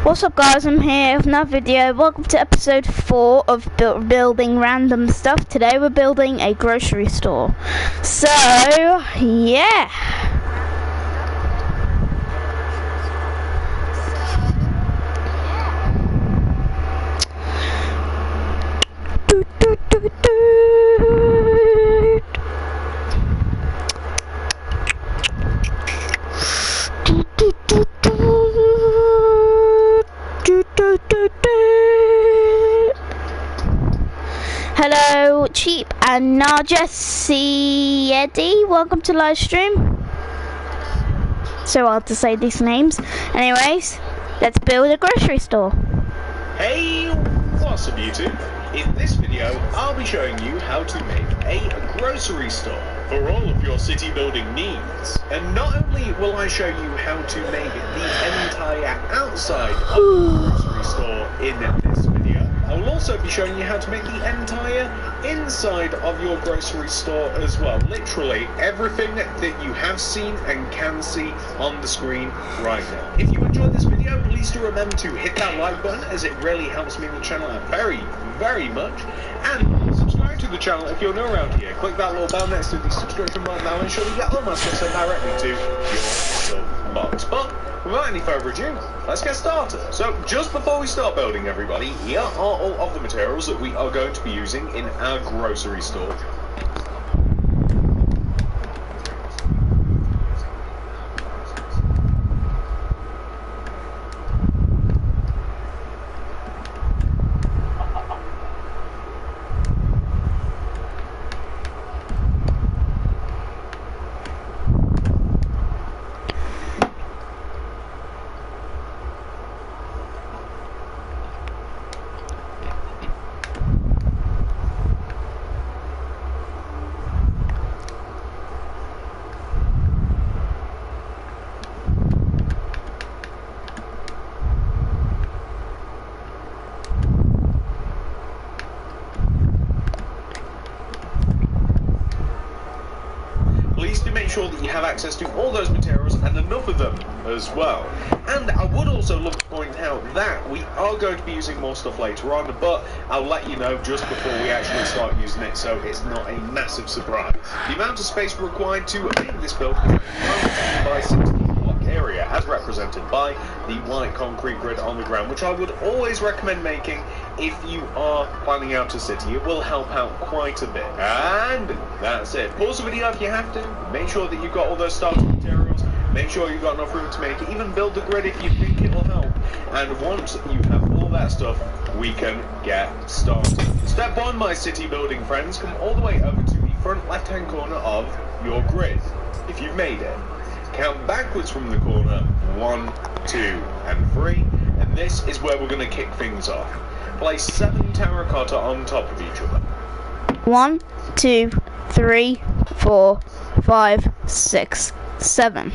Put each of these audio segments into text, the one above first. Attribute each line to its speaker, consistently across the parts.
Speaker 1: What's up guys, I'm here with another video. Welcome to episode 4 of building random stuff. Today we're building a grocery store. So, yeah. Hello, Cheap and Narjesi Eddie. Welcome to live stream. So hard to say these names. Anyways, let's build a grocery store.
Speaker 2: Hey, what's up YouTube? In this video, I'll be showing you how to make a grocery store for all of your city building needs. And not only will I show you how to make the entire outside of the grocery store in this video, I will also be showing you how to make the entire inside of your grocery store as well. Literally everything that you have seen and can see on the screen right now. If you enjoyed this video, please do remember to hit that like button, as it really helps me and the channel out very much. And subscribe to the channel if you're new around here. Click that little bell next to the subscription button. Now ensure you get all my stuff sent directly to your sub box. But without any further ado, let's get started. So just before we start building, everybody, here are all of the materials that we are going to be using in our grocery store. Please do make sure that you have access to all those materials and enough of them as well. And I would also love to point out that we are going to be using more stuff later on, but I'll let you know just before we actually start using it, so it's not a massive surprise. The amount of space required to make this build is 19 by 16 block area, as represented by the white concrete grid on the ground, which I would always recommend making if you are planning out a city. It will help out quite a bit. And that's it. Pause the video if you have to. Make sure that you've got all those starting materials. Make sure you've got enough room to make it. Even build the grid if you think it will help. And once you have all that stuff, we can get started. Step 1, my city building friends, come all the way over to the front left-hand corner of your grid. If you've made it, count backwards from the corner 1, 2, and 3. And this is where we're going to kick things off. Place 7 terracotta on top of each other.
Speaker 1: 1, 2, 3, 4, 5, 6, 7.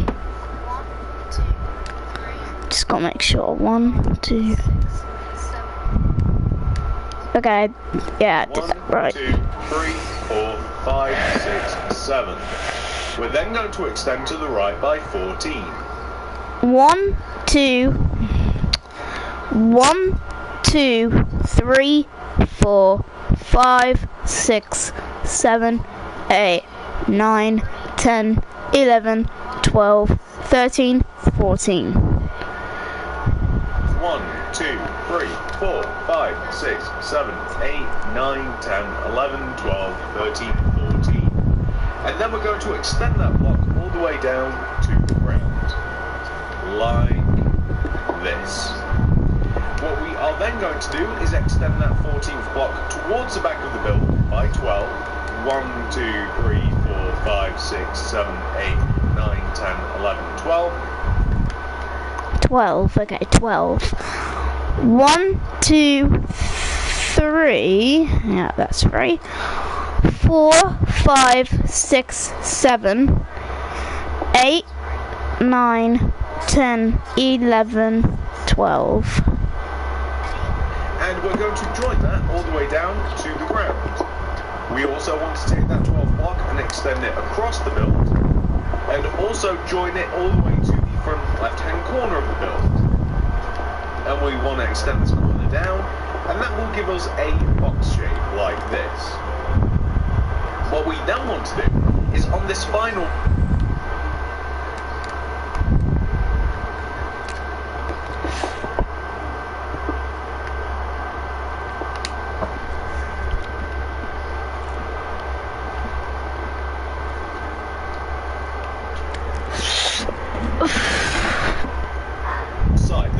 Speaker 1: Just gotta make sure. 1, 2. Okay, yeah, I did that right.
Speaker 2: 1, 2, 3, 4, 5, 6, 7. We're then going to extend to the right by 14.
Speaker 1: 1, 2, 1, 2, 3, 4, 5, 6, 7, 8, 9, 10, 11, 12, 13, 14.
Speaker 2: 1, 2, 3, 4, 5, 6, 7, 8, 9, 10, 11, 12, 13, 14. And then we're going to extend that block all the way down to the ground, like this. What we are then going to do is extend that 14th block towards the back of the build by 12. 1, 2, 3, 4, 5, 6, 7, 8, 9, 10, 11, 12.
Speaker 1: 12, okay, 12. 1, 2, 3, yeah, that's right. 4, 5, 6, 7, 8, 9, 10, 11, 12.
Speaker 2: And we're going to join that all the way down to the ground. We also want to take that 12th block and extend it across the build, and also join it all the way to the front left-hand corner of the build. and we want to extend this corner down, and that will give us a box shape like this. What we then want to do is on this final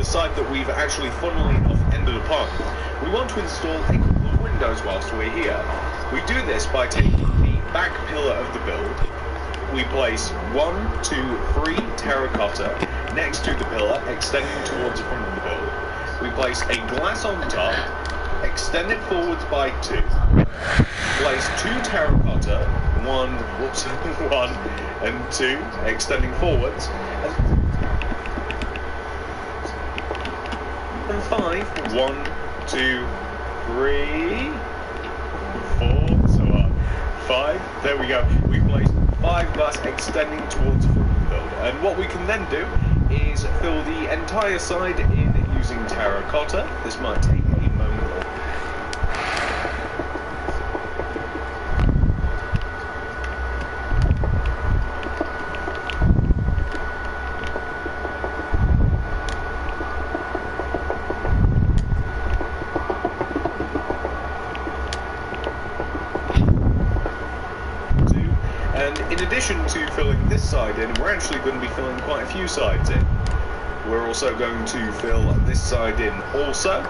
Speaker 2: side that we've actually, funnily enough, ended upon, we want to install a couple of windows whilst we're here. We do this by taking the back pillar of the build. We place 1, 2, 3 terracotta next to the pillar, extending towards the front of the build. We place a glass on top, extend it forwards by 2, place 2 terracotta, 1 and 2, extending forwards, and 5, 1, 2, 3, 4, so on, 5, there we go. We place 5 glass extending towards the front of the build, and what we can then do is fill the entire side in using terracotta. This might take a moment. And in addition to filling this side in, we're actually going to be filling quite a few sides in. We're also going to fill this side in also.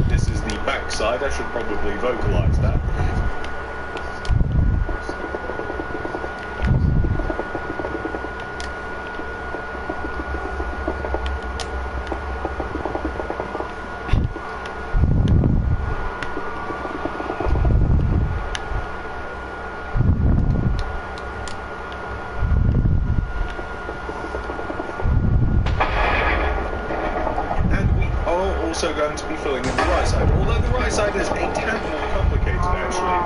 Speaker 2: This is the back side, I should probably vocalise that. Also going to be filling in the right side, although the right side is a tad more complicated actually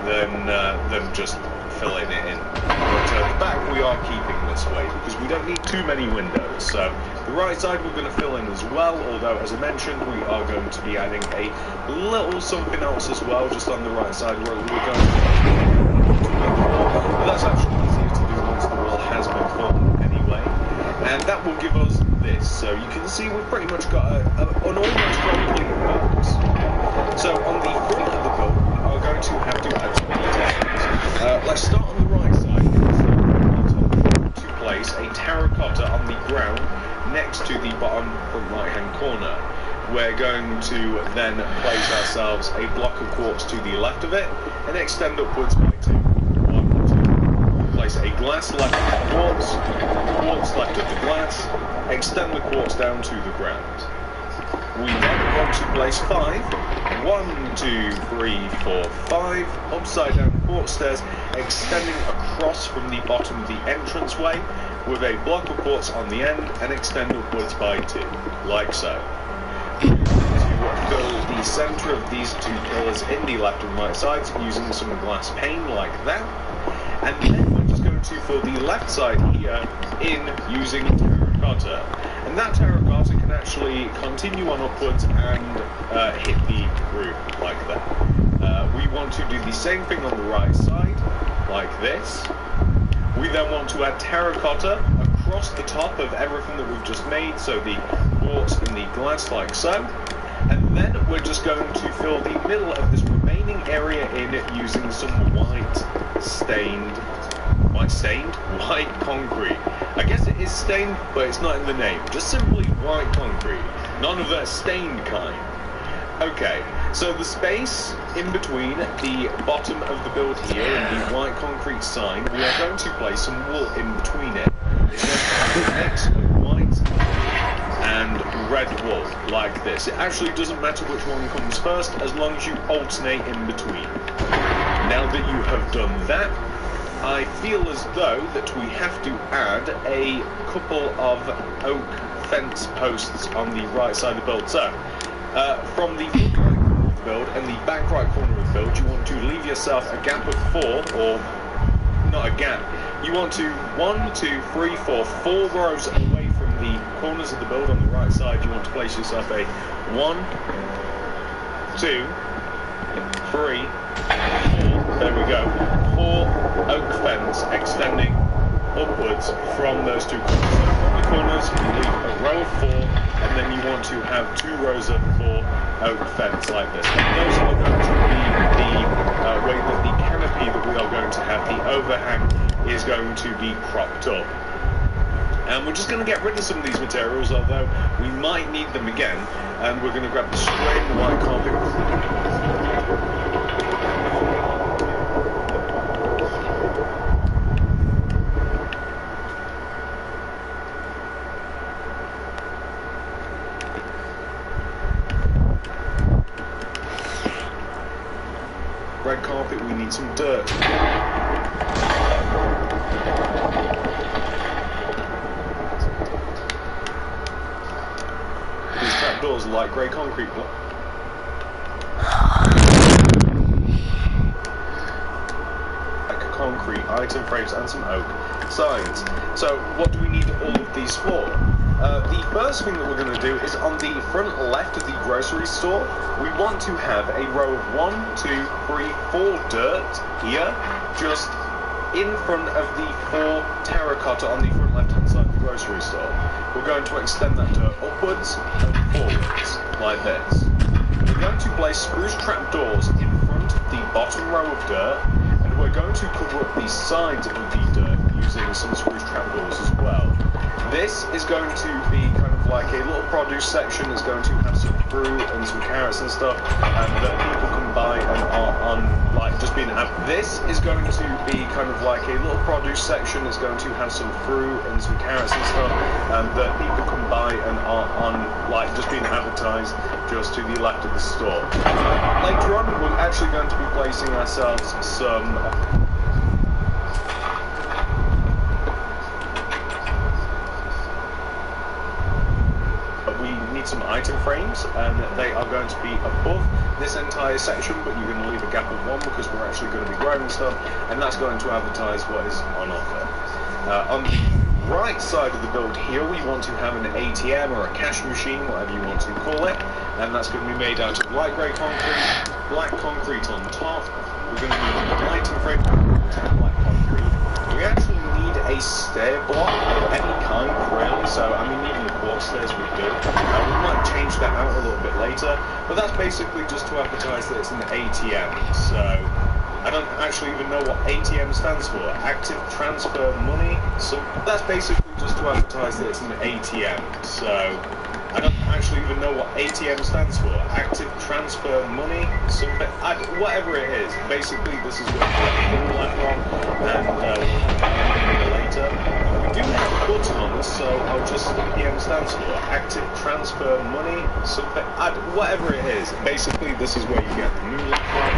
Speaker 2: than just filling it in. But the back we are keeping this way because we don't need too many windows. So the right side we're going to fill in as well, although as I mentioned we are going to be adding a little something else as well just on the right side where we're going to but that's actually easier to do once the wall has been formed anyway. And that will give us this. So you can see we've pretty much got an almost complete box. So on the front of the build, we are going to have to add some details. Let's start on the right side. To place a terracotta on the ground next to the bottom front right-hand corner. We're going to then place ourselves a block of quartz to the left of it and extend upwards by 2. Place a glass left of the quartz left of the glass, extend the quartz down to the ground. We then want to place 5, 1, 2, 3, 4, 5, upside down quartz stairs, extending across from the bottom of the entranceway with a block of quartz on the end and extend upwards by 2, like so. To fill the centre of these 2 pillars in the left and right sides using some glass pane like that, and then we're just going to fill the left side here in using terracotta. And that terracotta can actually continue on upwards and hit the roof like that. We want to do the same thing on the right side, like this. We then want to add terracotta across the top of everything that we've just made, so the quartz and the glass like so. And then we're just going to fill the middle of this remaining area in using some white concrete. I guess it is stained, but it's not in the name. Just simply white concrete. None of that stained kind. Okay, so the space in between the bottom of the build here and the white concrete sign, we are going to place some wool in between it. It's going to be a mix of white and red wool, like this. It actually doesn't matter which one comes first, as long as you alternate in between. Now that you have done that, I feel as though that we have to add a couple of oak fence posts on the right side of the build. So, from the front right corner of the build and the back right corner of the build, you want to leave yourself a gap of 4, or not a gap. You want to 4 rows away from the corners of the build on the right side, you want to place yourself a 1, 2, 3, 4, there we go, 4 oak fence extending upwards from those 2 corners. So from the corners, you leave a row of 4, and then you want to have 2 rows of 4 oak fence like this. And those are going to be the way that the canopy that we are going to have, the overhang, is going to be propped up. And we're just going to get rid of some of these materials, although we might need them again, and we're going to grab the string, the white carpet. Red carpet, we need some dirt. These trapdoors are like grey concrete block. Like concrete, item frames and some oak signs. So what do we need all of these for? The first thing that we're going to do is on the front left of the grocery store, we want to have a row of 1, 2, 3, 4 dirt here, just in front of the 4 terracotta on the front left hand side of the grocery store. We're going to extend that dirt upwards and forwards, like this. We're going to place spruce trapdoors in front of the bottom row of dirt, and we're going to cover up the sides of the dirt using some spruce trapdoors as well. This is going to be kind of like a little produce section. It's going to have some fruit and some carrots and stuff that people can buy and are on, like, just being This is going to be kind of like a little produce section. It's going to have some fruit and some carrots and stuff that people can buy and are on, like, just being advertised just to the left of the store. Later on, we're actually going to be placing ourselves some some item frames, and they are going to be above this entire section, but you're going to leave a gap of 1 because we're actually going to be growing stuff, and that's going to advertise what is on offer. On the right side of the build here, we want to have an ATM or a cash machine, whatever you want to call it, and that's going to be made out of light grey concrete, black concrete on top. We're going to need an item frame and black concrete. We actually need a stair block of any kind, really, so I mean even the quartz stairs would do. We might change that out a little bit later, but that's basically just to advertise that it's an ATM. So I don't actually even know what ATM stands for. Active Transfer Money. So that's basically just to advertise that it's an ATM. So I don't actually even know what ATM stands for. Active Transfer Money, something, whatever it is. Basically, this is where we get the light from, and we'll have that later. We do have a button on this, so I'll just ATM stands for Active Transfer Money, something, whatever it is. Basically, this is where you get the moonlight from,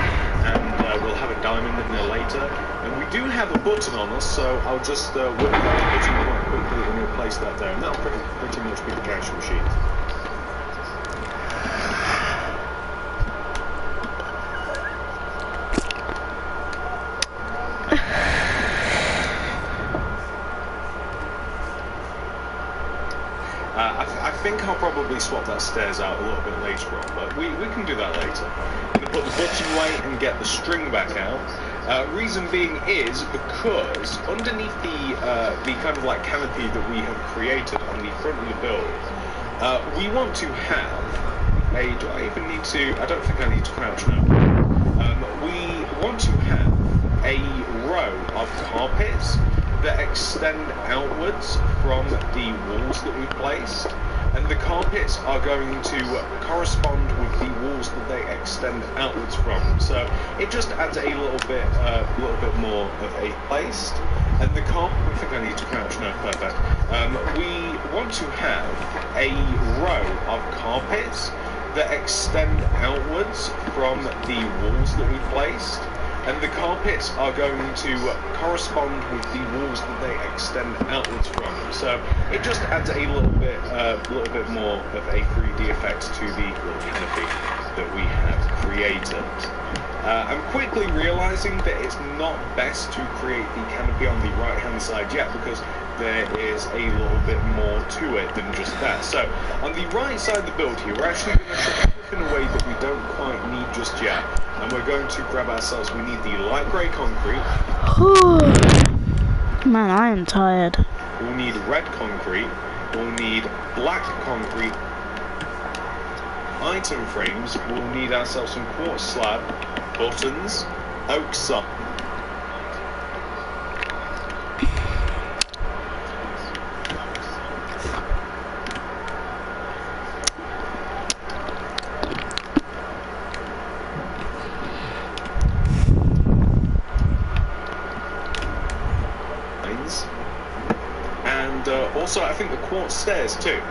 Speaker 2: and we'll have a diamond in there later. And we do have a button on us, so I'll just whip that button quite quickly and we'll place that down. That'll pretty much be the cash machine. I think I'll probably swap that stairs out a little bit later on, but we can do that later. I'm going to put the button away and get the string back out. Reason being is because underneath the kind of like canopy that we have created on the front of the build, we want to have a, do I even need to, I don't think I need to crouch now. We want to have a row of carpets that extend outwards from the walls that we've placed, and the carpets are going to correspond with the walls that they extend outwards from. So it just adds a little bit more of a place. And the carpet, I think I need to crouch now, perfect. We want to have a row of carpets that extend outwards from the walls that we've placed, and the carpets are going to correspond with the walls that they extend outwards from. So it just adds a little bit more of a 3D effect to the little canopy that we have created. I'm quickly realizing that it's not best to create the canopy on the right hand side yet, because there is a little bit more to it than just that. So on the right side of the build here, we're actually going to try in a way that we don't quite need just yet, and we're going to grab ourselves, we need the light grey concrete.
Speaker 1: Man, I am tired.
Speaker 2: We'll need red concrete, we'll need black concrete, item frames, we'll need ourselves some quartz slab, buttons, oak saw. And also I think the quartz stairs too.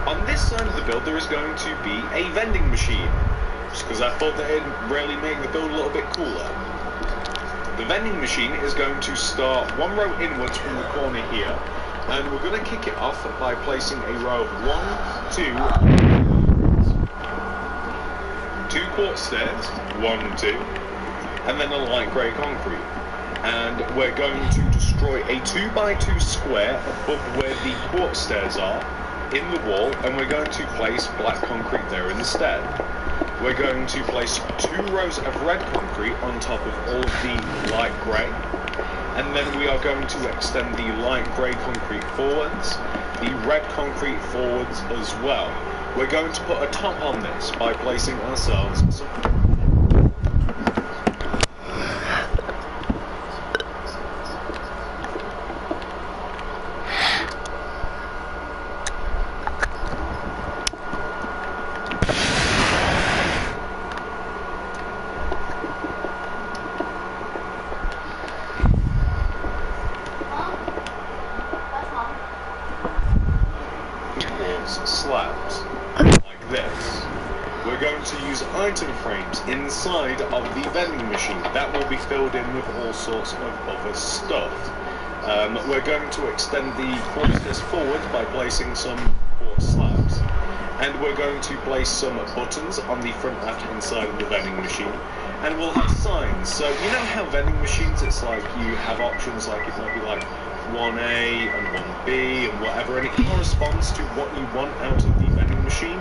Speaker 2: On this side of the build there is going to be a vending machine, just because I thought that it'd really make the build a little bit cooler. The vending machine is going to start one row inwards from the corner here, and we're going to kick it off by placing a row of 2 quartz stairs, 1, 2, and then a light grey concrete. And we're going to destroy a 2x2 square above where the quartz stairs are in the wall, and we're going to place black concrete there instead. We're going to place 2 rows of red concrete on top of all of the light grey, and then we are going to extend the light grey concrete forwards, the red concrete forwards as well. We're going to put a top on this by placing ourselves some slabs like this. We're going to use item frames inside of the vending machine that will be filled in with all sorts of other stuff. We're going to extend the quarters forward by placing some quartz slabs, and we're going to place some buttons on the front left hand side of the vending machine, and we'll have signs. So you know how vending machines, it's like you have options, like it might be like 1A and 1B and whatever, and it corresponds to what you want out of the vending machine.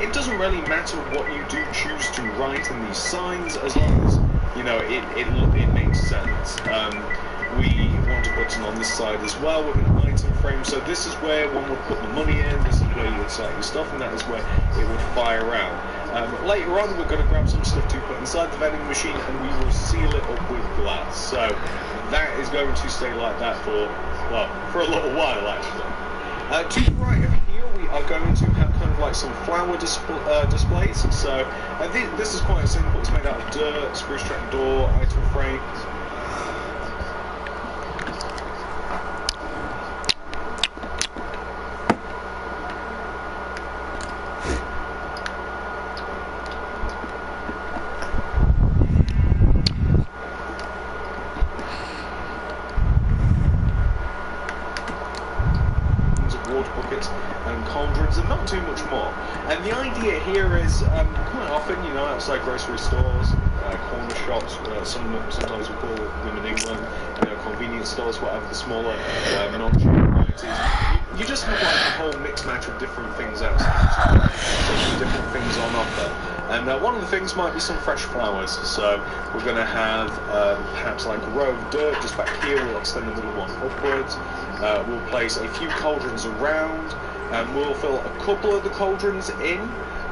Speaker 2: It doesn't really matter what you do choose to write in these signs, as long as, you know, it makes sense. We want a button on this side as well with an item frame, so this is where one would put the money in, this is where you would start your stuff, and that is where it would fire out. Later on we're going to grab some stuff to put inside the vending machine, and we will seal it up with glass. So that is going to stay like that for, well, for a little while actually. To the right of here we are going to have kind of like some flower displays. So this is quite simple, it's made out of dirt, spruce trap door, item frame. And cauldrons and not too much more. And the idea here is quite often, you know, outside grocery stores, corner shops, sometimes we call them in England, you know, convenience stores, whatever, the smaller non-cheap varieties. You just have like a whole mix match of different things outside, so different things on offer. And one of the things might be some fresh flowers, so we're going to have perhaps like a row of dirt just back here. We'll extend the middle one upwards. We'll place a few cauldrons around, and we'll fill a couple of the cauldrons in,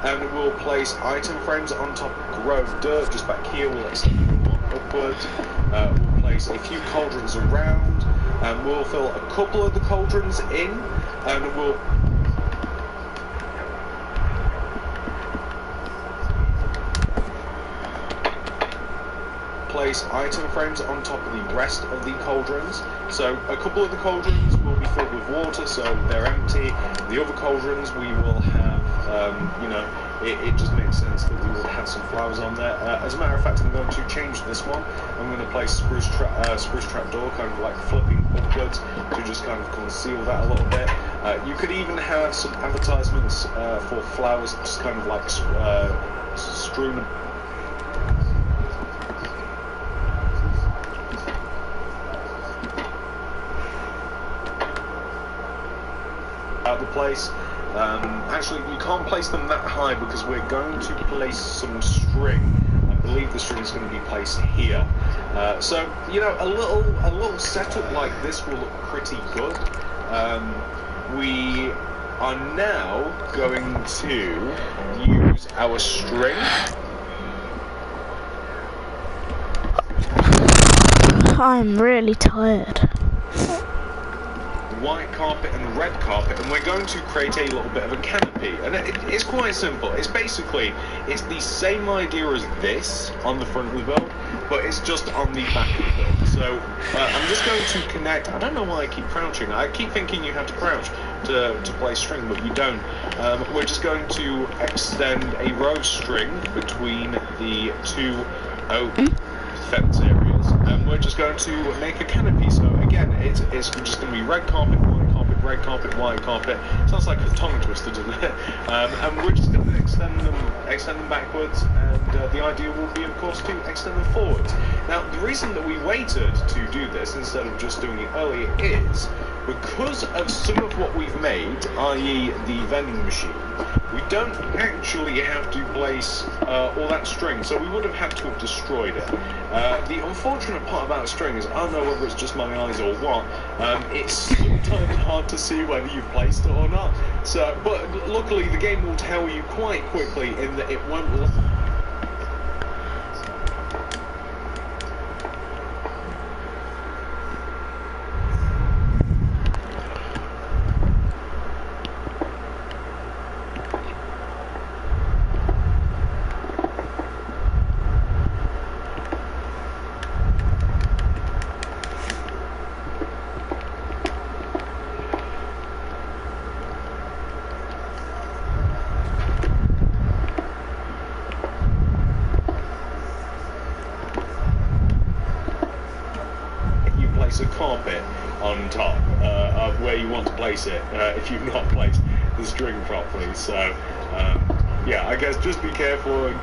Speaker 2: and we'll place item frames on top of a row of dirt just back here. We'll extend the middle one upwards. We'll place a few cauldrons around, and we'll fill a couple of the cauldrons in, and we'll place item frames on top of the rest of the cauldrons. So a couple of the cauldrons will be filled with water, so they're empty. The other cauldrons we will have, you know, it just makes sense that we will have some flowers on there. As a matter of fact, I'm going to change this one. I'm going to place spruce trap door, kind of like flipping upwards to just kind of conceal that a little bit. You could even have some advertisements for flowers, just kind of like strewn place. Actually, you can't place them that high because we're going to place some string. I believe the string is going to be placed here. So you know, a little setup like this will look pretty good. We are now going to use our string.
Speaker 1: I'm really tired.
Speaker 2: White carpet and red carpet, and we're going to create a little bit of a canopy, and it's quite simple. It's the same idea as this on the front of the build, but it's just on the back of the build. So I'm just going to connect. I don't know why I keep crouching. I keep thinking you have to crouch to play string, but you don't. We're just going to extend a row of string between the two oak fence areas, and we're just going to make a canopy. So again, it's just going to be red carpet, red carpet, white carpet. Sounds like a tongue twister, doesn't it? And we're just going to extend them backwards, and the idea will be, of course, to extend them forwards. Now, the reason that we waited to do this instead of just doing it earlier is because of some of what we've made, i.e. the vending machine. We don't actually have to place all that string, so we would have had to have destroyed it. The unfortunate part about string is, I don't know whether it's just my eyes or what, it's sometimes hard to see whether you've placed it or not. So, but luckily the game will tell you quite quickly in that it won't. A carpet on top of where you want to place it if you've not placed the string properly. So yeah, I guess just be careful.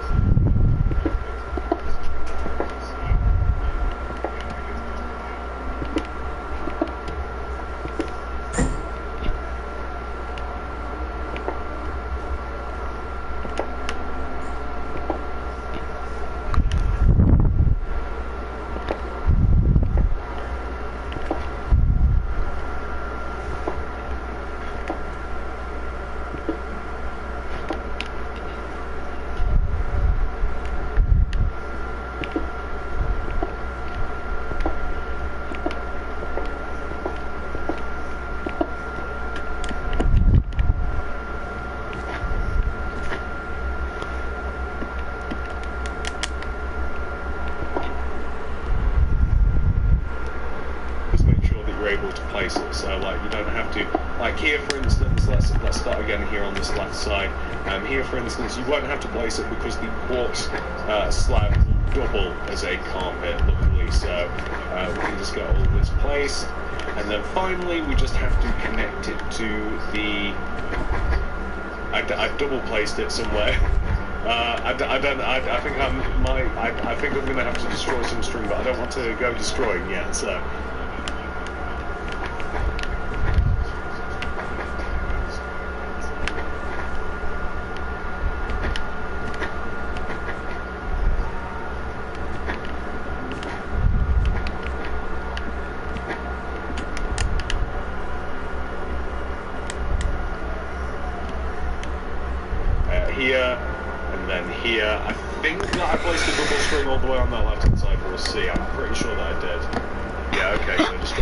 Speaker 2: Able to place it, so like you don't have to, like here for instance, let's start again here on this left side. Here for instance, you won't have to place it because the quartz slab will double as a carpet, luckily. So we can just get all of this placed, and then finally we just have to connect it to the. I double placed it somewhere. I think I'm gonna have to destroy some string, but I don't want to go destroying yet. So. Here, and then here. I think that I placed a double string all the way on that left hand side for a C. I'm pretty sure that I did. Yeah, okay, so just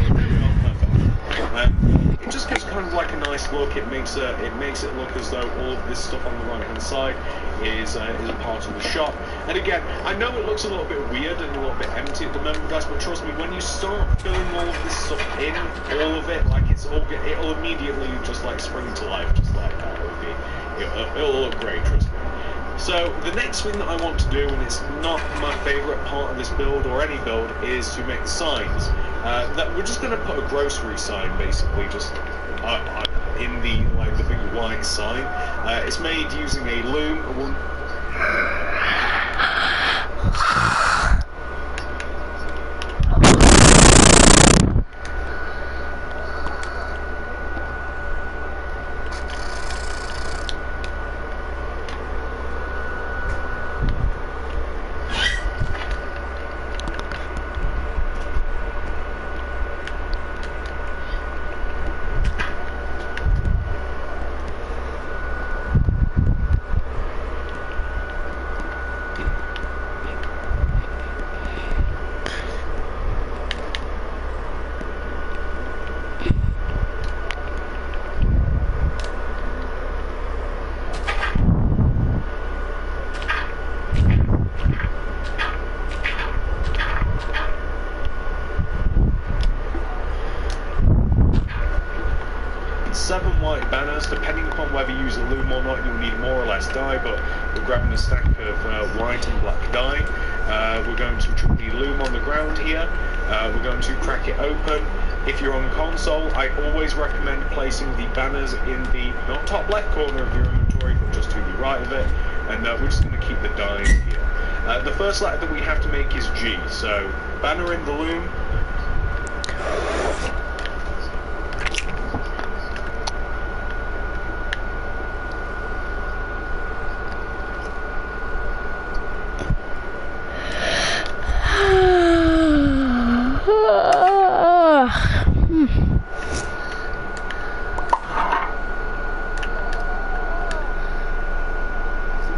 Speaker 2: perfect. It just gives kind of like a nice look. It makes it look as though all of this stuff on the right hand side is a part of the shop. And again, I know it looks a little bit weird and a little bit empty at the moment, guys, but trust me, when you start filling all of this stuff in, all of it, like it'll immediately just like spring to life, just like that. It'll look great, trust me. So the next thing that I want to do, and it's not my favourite part of this build or any build, is to make the signs. That we're just going to put a grocery sign, basically, just in the big white sign. It's made using a loom. banners. Depending upon whether you use a loom or not, you'll need more or less dye, but we're grabbing a stack of white and black dye. We're going to chuck the loom on the ground here. We're going to crack it open. If you're on console, I always recommend placing the banners in the not top left corner of your inventory, but just to the right of it. And we're just going to keep the dyes here. The first letter that we have to make is G. So banner in the loom.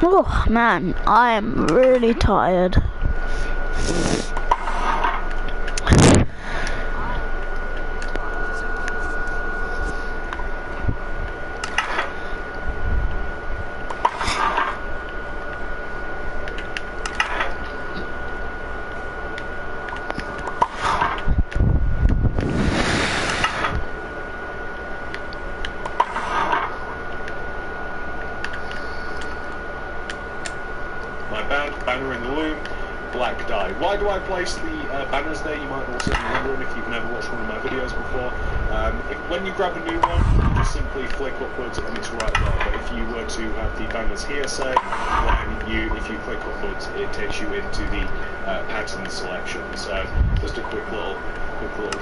Speaker 1: Oh man, I am really tired.
Speaker 2: Banner in the loom, black dye. Why do I place the banners there? You might also be wondering if you've never watched one of my videos before. When you grab a new one, you just simply flick upwards and it's right there. But if you were to have the banners here, say, if you click upwards, it takes you into the pattern selection. So just a quick little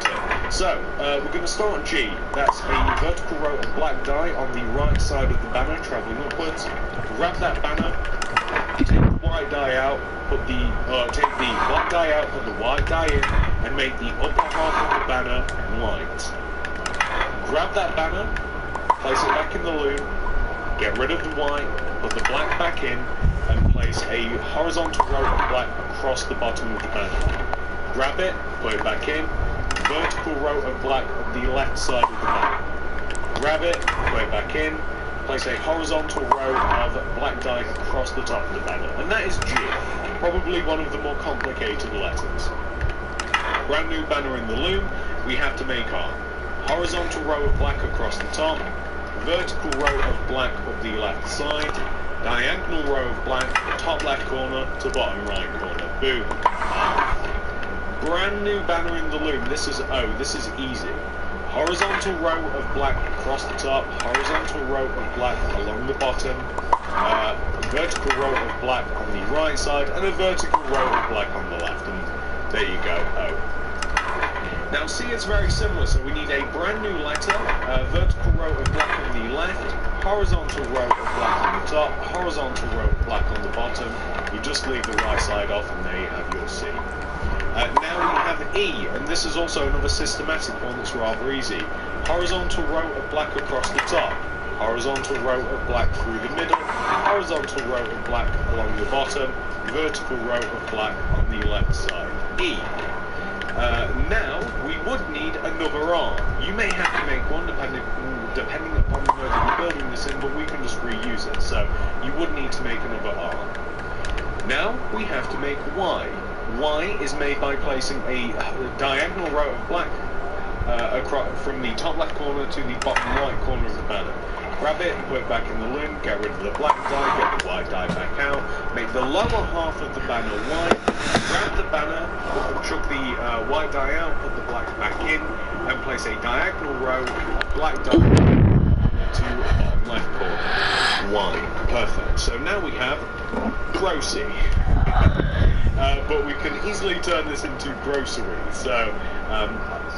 Speaker 2: tip. So we're going to start on G. That's a vertical row of black dye on the right side of the banner, travelling upwards. Grab that banner. Take the white dye out, take the black dye out, put the white dye in, and make the upper half of the banner white. Grab that banner, place it back in the loom, get rid of the white, put the black back in, and place a horizontal row of black across the bottom of the banner. Grab it, put it back in, vertical row of black on the left side of the banner. Grab it, put it back in, place a horizontal row of black dye across the top of the banner. And that is G, probably one of the more complicated letters. Brand new banner in the loom, we have to make our horizontal row of black across the top, vertical row of black up the left side, diagonal row of black, top left corner to bottom right corner. Boom. Brand new banner in the loom, this is easy. Horizontal row of black across the top, horizontal row of black along the bottom, vertical row of black on the right side, and a vertical row of black on the left. And there you go, O. Now see, it's very similar, so we need a brand new letter, vertical row of black on the left, horizontal row of black on the top, horizontal row of black on the bottom. You just leave the right side off and there you have your C. Now we have E, and this is also another systematic one that's rather easy. Horizontal row of black across the top, horizontal row of black through the middle, horizontal row of black along the bottom, vertical row of black on the left side. E. Now we would need another R. You may have to make one depending upon the mode that you're building this in, but we can just reuse it. So you would need to make another R. Now we have to make Y. Y is made by placing a diagonal row of black from the top left corner to the bottom right corner of the banner. Grab it and put it back in the loom, get rid of the black dye, get the white dye back out, make the lower half of the banner white, grab the banner, chuck the white dye out, put the black back in, and place a diagonal row of black dye to bottom left corner. Y. Perfect. So now we have grocery. But we can easily turn this into grocery. So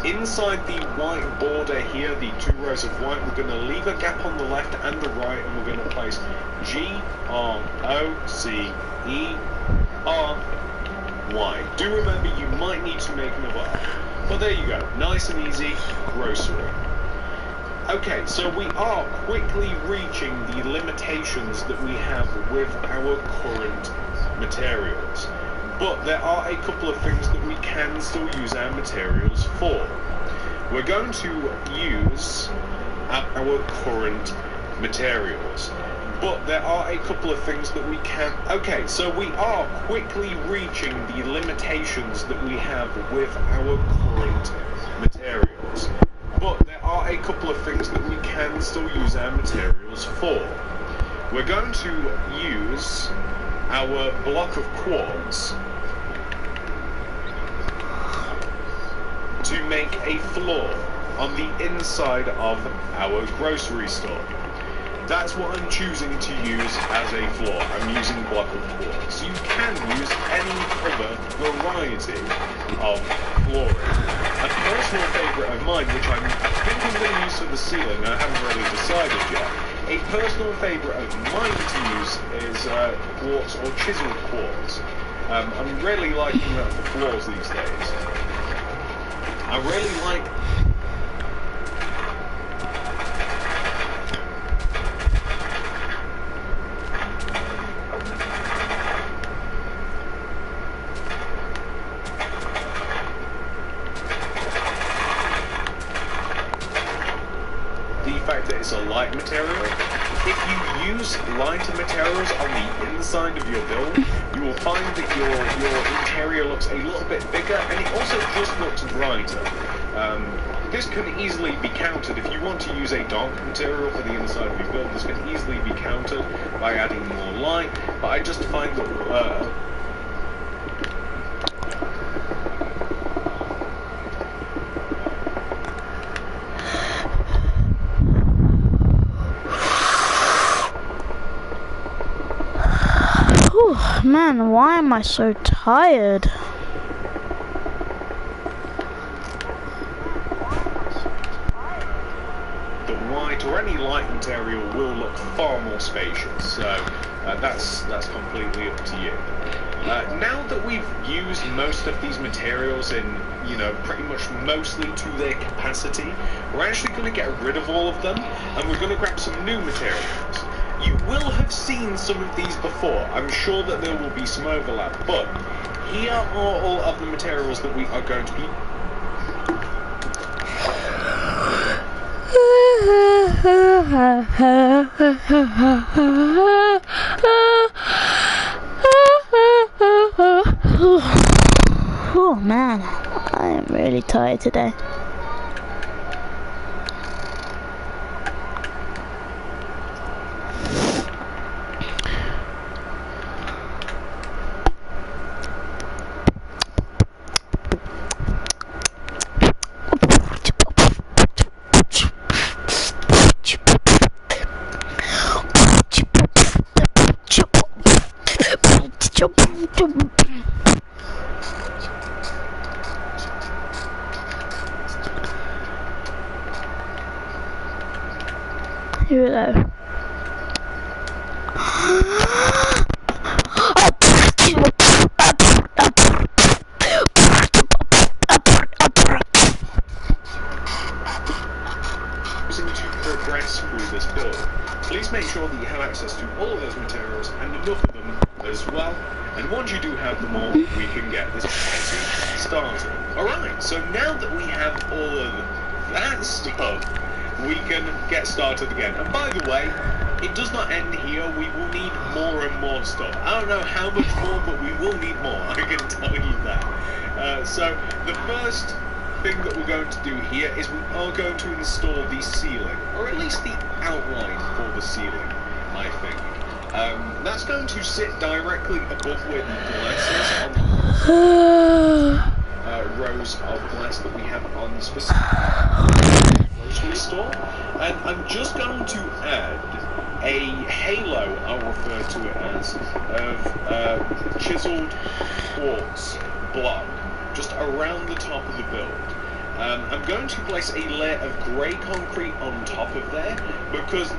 Speaker 2: inside the white border here, the 2 rows of white, we're going to leave a gap on the left and the right, and we're going to place G, R, O, C, E, R, Y. Do remember you might need to make another R. But there you go, nice and easy, grocery. Okay, so we are quickly reaching the limitations that we have with our current materials. But there are a couple of things that we can still use our materials for. We're going to use our current materials, but there are a couple of things that we can... Okay, so we are quickly reaching the limitations that we have with our current materials. but there are a couple of things that we can still use our materials for. We're going to use our block of quartz to make a floor on the inside of our grocery store. That's what I'm choosing to use as a floor. I'm using block of quartz. You can use any other variety of flooring. A personal favourite of mine, which I think I'm going to use for the ceiling, I haven't really decided yet. A personal favourite of mine to use is quartz or chiseled quartz. I'm really liking that for floors these days. I really like the fact that it's a light material. If you use lighter materials on the inside of your build, you will find that your interior looks a little bit bigger, and it also just looks brighter. This can easily be countered. If you want to use a dark material for the inside of your build, this can easily be countered by adding more light, but I just find that
Speaker 1: man, why am I so tired?
Speaker 2: the white or any light material will look far more spacious, so that's completely up to you. Now that we've used most of these materials in, pretty much mostly to their capacity, we're actually going to get rid of all of them, and we're going to grab some new materials. You will have seen some of these before. I'm sure that there will be some overlap, but here are all of the materials that we are going to be
Speaker 1: Oh man, I am really tired today. Here we go.
Speaker 2: To progress through this build, please make sure that you have access to all of those materials and enough of them as well. And once you do have them all, we can get this party started. Alright, so now that we have all of that stuff, we can get started again. And by the way, it does not end here. We will need more and more stuff. I don't know how much more, but we will need more. I can tell you that. So the first thing that we're going to do here is we are going to install the ceiling, or at least the outline for the ceiling, I think. That's going to sit directly above where the glass is on the rows of glass that we have on the specific grocery store. And I'm just going to add a halo, I'll refer to it as, of chiseled quartz block just around the top of the build. I'm going to place a layer of grey concrete on top of there, because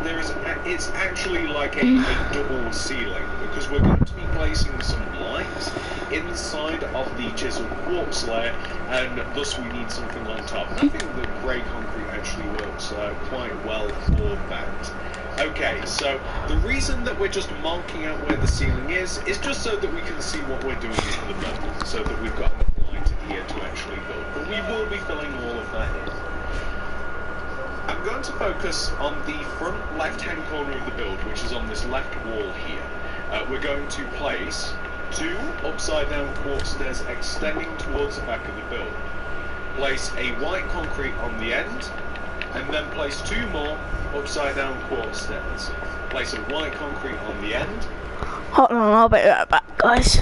Speaker 2: it's actually like a double ceiling, because we're going to be placing some light inside of the chiseled quartz layer, and thus we need something on top. And I think the grey concrete actually works quite well for that. Okay, so the reason that we're just marking out where the ceiling is just so that we can see what we're doing to the build, so that we've got enough light here to actually build. But we will be filling all of that in. I'm going to focus on the front left-hand corner of the build, which is on this left wall here. We're going to place 2 upside-down quartz stairs extending towards the back of the build. place a white concrete on the end, and then place 2 more upside down quartz stairs. Place a white concrete on the end.
Speaker 1: Hold on, I'll be right back, guys.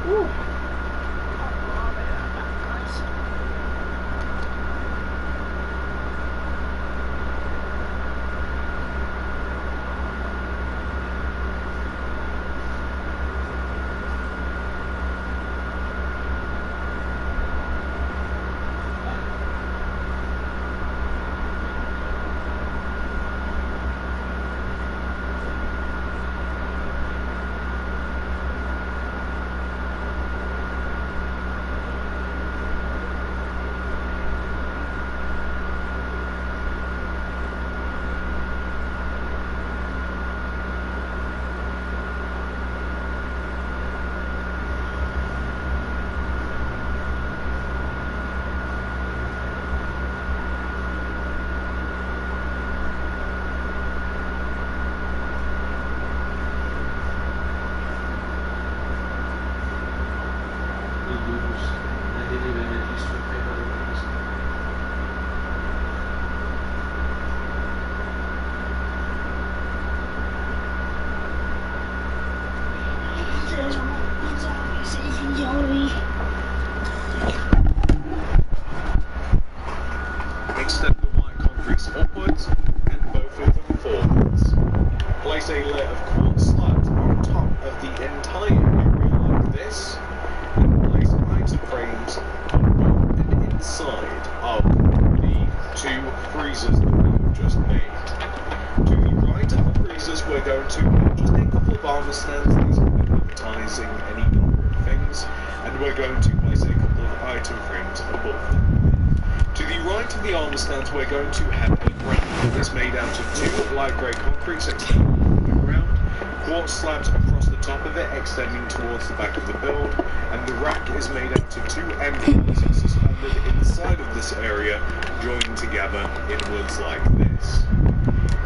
Speaker 1: Ooh.
Speaker 2: Extend the white concretes upwards and both of them forwards. Place a layer of quartz slabs on top of the entire area like this, and place item frames on both and inside of the 2 freezers that we have just made. To the right of the freezers, we're going to just a couple of armor stands. These will be advertising any number of things, and we're going to place a couple of item frames above them. To the right of the armor stands, we're going to have a rack that's made out of 2 light grey concretes extending from the ground, quartz slabs across the top of it extending towards the back of the build, and the rack is made out of 2 end pillars suspended inside of this area, joined together inwards like this.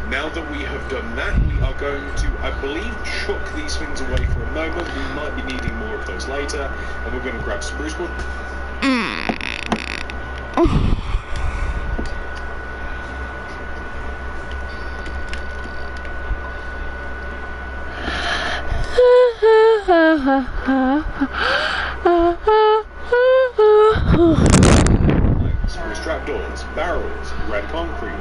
Speaker 2: Now that we have done that, we are going to, I believe, chuck these things away for a moment. We might be needing more of those later, and we're going to grab spruce wood. Like spruce trapdoors, barrels, red concrete.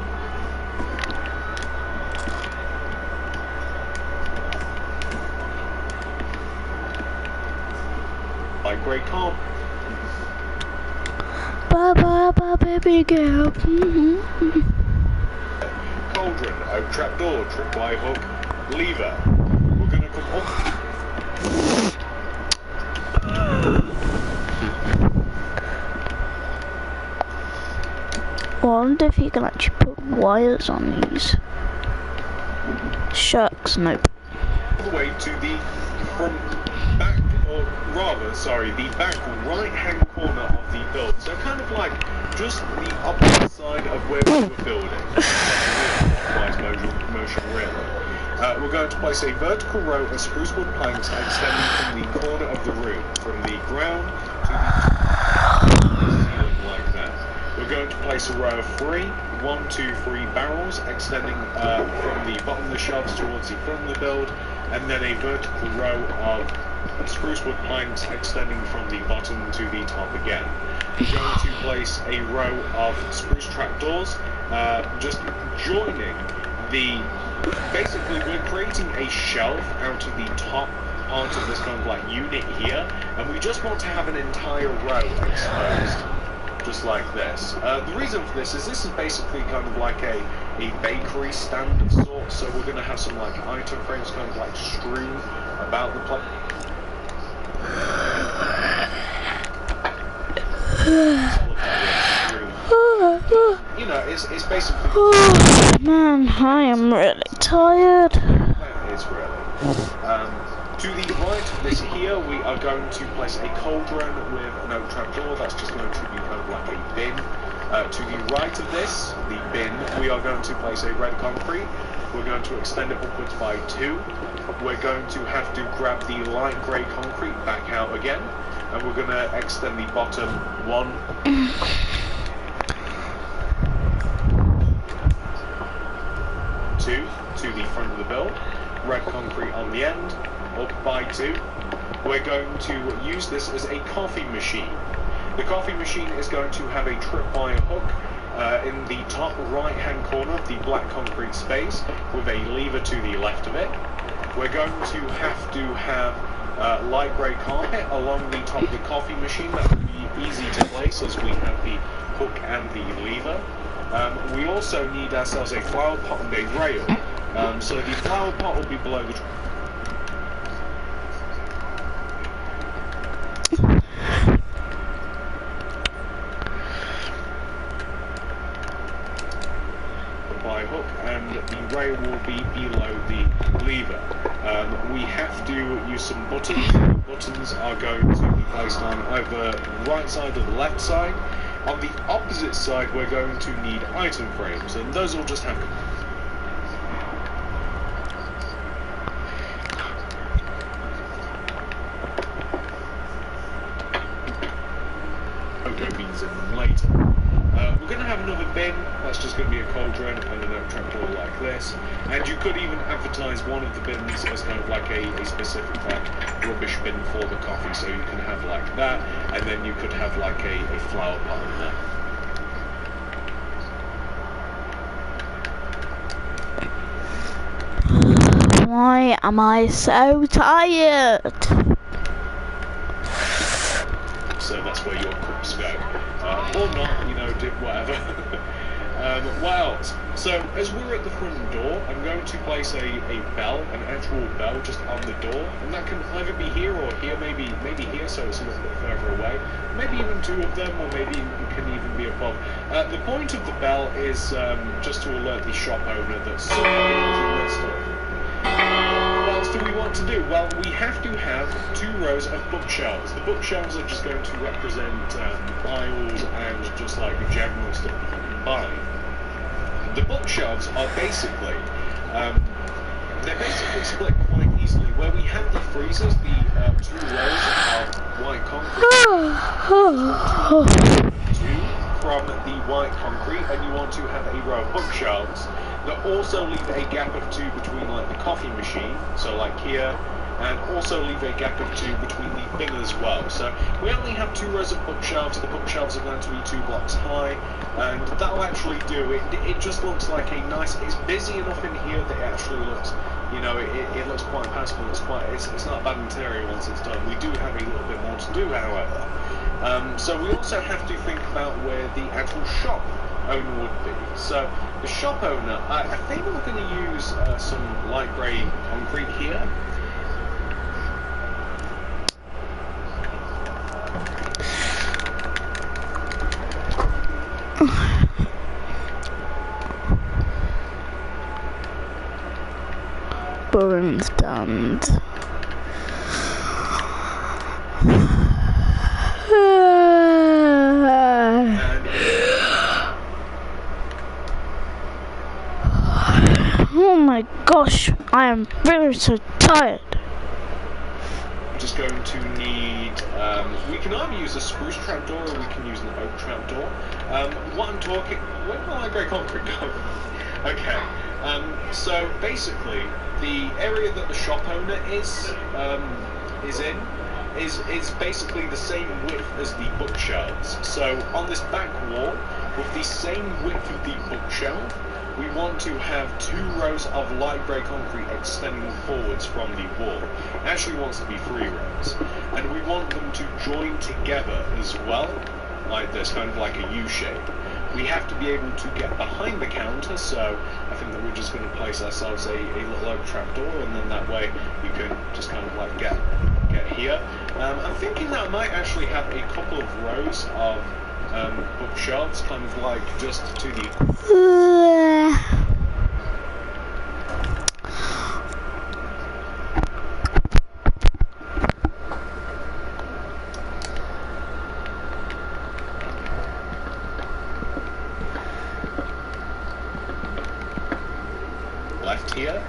Speaker 2: Like grey carpet.
Speaker 1: Bye, baby girl.
Speaker 2: Cauldron, oak trapdoor, tripwire hook, lever. We're going to come up.
Speaker 1: I wonder if you can actually put wires on these. Shucks, nope.
Speaker 2: All the way to the front back, or rather, sorry, the back right-hand corner of the build. So kind of like just the opposite side of where we were building. Motion really. We're going to place a vertical row of spruce wood planks extending from the corner of the room, from the ground to the ceiling like that. We're going to place a row of 3, 1, 2, 3 barrels extending from the bottom of the shelves towards the front of the build, and then a vertical row of spruce wood planks extending from the bottom to the top again. We're going to place a row of spruce trapdoors, just joining the. Basically, we're creating a shelf out of the top part of this kind of like unit here, and we just want to have an entire row exposed, just like this. The reason for this is basically kind of like a bakery stand of sorts, so we're going to have some like item frames kind of like strewn about the place. You know, it's basically.
Speaker 1: Oh, man, I am really tired.
Speaker 2: It's really. To the right of this here, we are going to place a cauldron with an oak trapdoor. That's just going to be kind of like a bin. To the right of this, the bin, we are going to place a red concrete. We're going to extend it upwards by 2. We're going to have to grab the light grey concrete back out again. and we're going to extend the bottom one. Two to the front of the build, red concrete on the end, up by 2. We're going to use this as a coffee machine. The coffee machine is going to have a tripwire hook in the top right hand corner of the black concrete space with a lever to the left of it. We're going to have light grey carpet along the top of the coffee machine. That will be easy to place as we have the hook and the lever. We also need ourselves a flower pot and a rail. So the flower pot will be below the hook, and the rail will be below the lever. We have to use some buttons. The buttons are going to be placed on either the right side or the left side. On the opposite side, we're going to need item frames, and those will just have cocoa beans in them later. We're going to have another bin. That's just going to be a cauldron and an oak trapdoor like this. And you could even advertise one of the bins as kind of like a specific like rubbish bin for the coffee. So you can have like that, and then you could have like a flower pot in there.
Speaker 1: Why am I so tired?
Speaker 2: So that's where your cups go. Or not, you know, do whatever. What else? So, as we're at the front door, I'm going to place a bell, an actual bell, just on the door. And that can either be here or here, maybe here, so it's a little bit further away. Maybe even 2 of them, or maybe it can even be above. The point of the bell is just to alert the shop owner that somebody is in their store. What else do we want to do? Well, we have to have 2 rows of bookshelves. The bookshelves are just going to represent aisles and just like the general stuff that you can buy. The bookshelves are basically, they're basically split quite easily. Where we have the freezers, the 2 rows of white concrete, 2 from the white concrete, and you want to have a row of bookshelves that also leave a gap of 2 between like the coffee machine, so like here, and also leave a gap of 2 between the bin as well. So we only have 2 rows of bookshelves. The bookshelves are going to be 2 blocks high, and that'll actually do it. It just looks like a nice, it's busy enough in here that it actually looks, you know, it looks quite passable. It's not a bad material once it's done. We do have a little bit more to do, however. So we also have to think about where the actual shop owner would be. So the shop owner, I think we're going to use some light grey concrete here.
Speaker 1: Burns done. Oh my gosh, I am very so tired.
Speaker 2: We're just going to need, we can either use a spruce trapdoor or we can use an oak trapdoor. What I'm talking, where did my grey concrete go? Okay, so basically, the area that the shop owner is in is basically the same width as the bookshelves. So on this back wall, with the same width of the bookshelf, we want to have 2 rows of light grey concrete extending forwards from the wall. It actually wants to be 3 rows. And we want them to join together as well, like this, kind of like a U shape. We have to be able to get behind the counter, so I think that we're just going to place ourselves a little oak trapdoor, and then that way you can just kind of like get here. I'm thinking that I might actually have a couple of rows of bookshelves, kind of like just to the left here.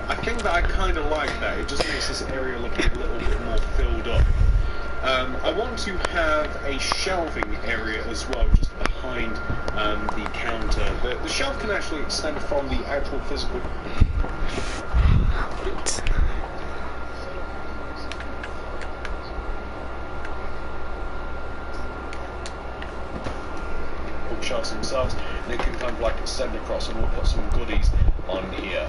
Speaker 2: I think that I kind of like that. It just makes this area look a little bit more filled up. I want to have a shelving area as well, just behind the counter. The shelf can actually extend from the actual physical... bookshelves themselves, and it can kind of like extend across, and we'll put some goodies on here.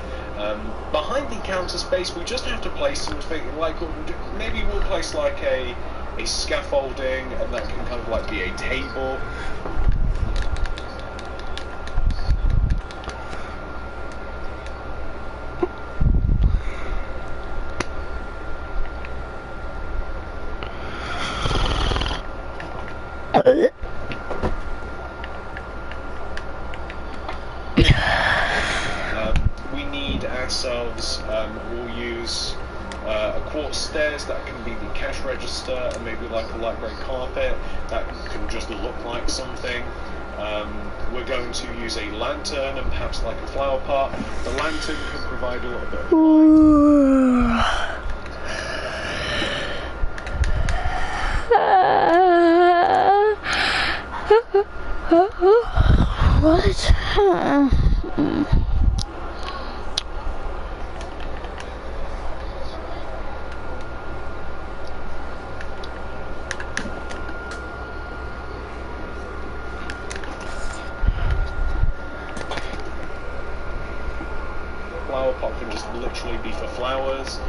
Speaker 2: Behind the counter space, we just have to place something like, maybe we'll place like a scaffolding, and that can kind of like be a table. We need ourselves, we'll use a quartz stairs that can be the cash register, and maybe like a light grey carpet that can just look like something. We're going to use a lantern and perhaps like a flower pot. The lantern can provide a little bit of
Speaker 1: What?
Speaker 2: flower pot can just literally be for flowers.